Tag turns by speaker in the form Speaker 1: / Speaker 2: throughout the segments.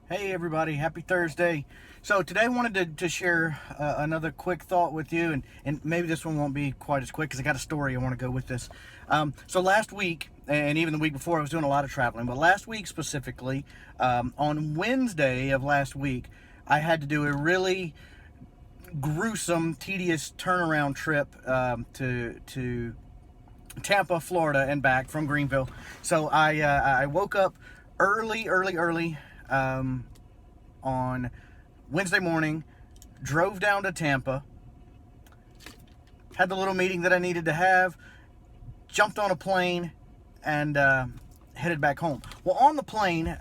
Speaker 1: Hey everybody, happy Thursday. So today I wanted to share another quick thought with you, and maybe this one won't be quite as quick because I got a story I want to go with this. So last week, and even the week before, I was doing a lot of traveling, but last week specifically, on Wednesday of last week, I had to do a really gruesome, tedious turnaround trip to Tampa, Florida, and back from Greenville. So I woke up early on Wednesday morning, drove down to Tampa, had the little meeting that I needed to have, jumped on a plane, and headed back home. Well, on the plane,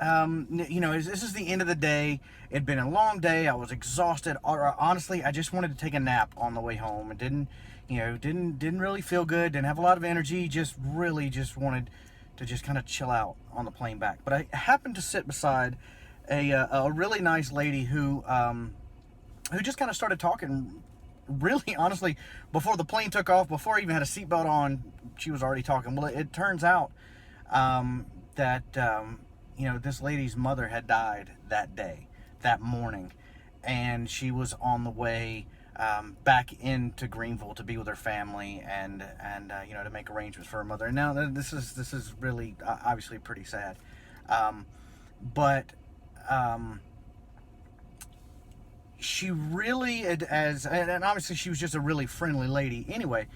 Speaker 1: this is the end of the day. It'd been a long day. I was exhausted. Honestly, I just wanted to take a nap on the way home. It didn't really feel good. Didn't have a lot of energy. Just wanted to just kind of chill out on the plane back. But I happened to sit beside a really nice lady who just kind of started talking. Really, honestly, before the plane took off, before I even had a seatbelt on, she was already talking. Well, it turns out that this lady's mother had died that morning, and she was on the way back into Greenville to be with her family and to make arrangements for her mother. And now this is really obviously pretty sad, but she really, and obviously she was just a really friendly lady anyway,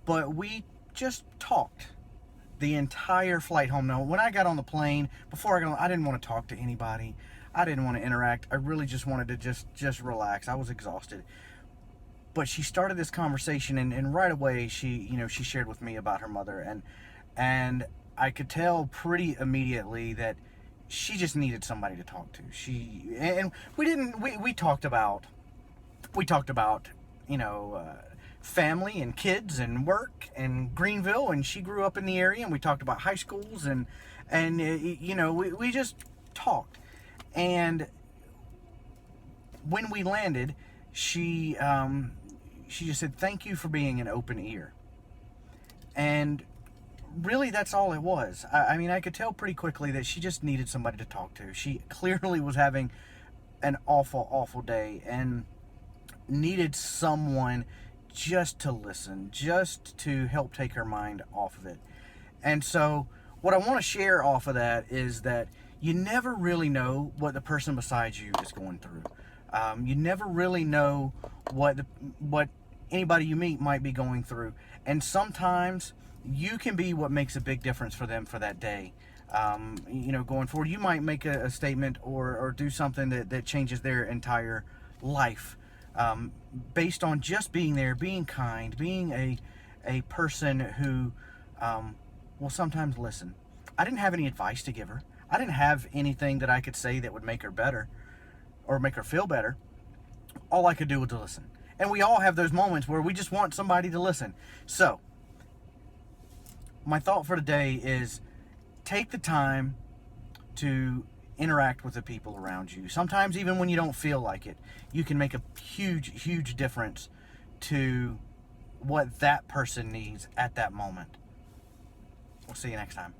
Speaker 1: but we just talked the entire flight home. Now, when I got on the plane, before I got on, I didn't want to talk to anybody. I didn't want to interact. I really just wanted to just relax. I was exhausted. But she started this conversation, and right away she shared with me about her mother, and I could tell pretty immediately that she just needed somebody to talk to. We talked about family and kids and work and Greenville, and she grew up in the area, and we talked about high schools, and we just talked. And when we landed, she just said, "Thank you for being an open ear." And really, that's all it was. I could tell pretty quickly that she just needed somebody to talk to. She clearly was having an awful day and needed someone just to listen, just to help take her mind off of it. And so what I want to share off of that is that you never really know what the person beside you is going through. You never really know what anybody you meet might be going through. And sometimes you can be what makes a big difference for them for that day. Going forward, you might make a statement or do something that changes their entire life, based on just being there, being kind, being a person who will sometimes listen. I didn't have any advice to give her. I didn't have anything that I could say that would make her better or make her feel better. All I could do was to listen. And we all have those moments where we just want somebody to listen. So, my thought for today is take the time to interact with the people around you. Sometimes even when you don't feel like it, you can make a huge difference to what that person needs at that moment. We'll see you next time.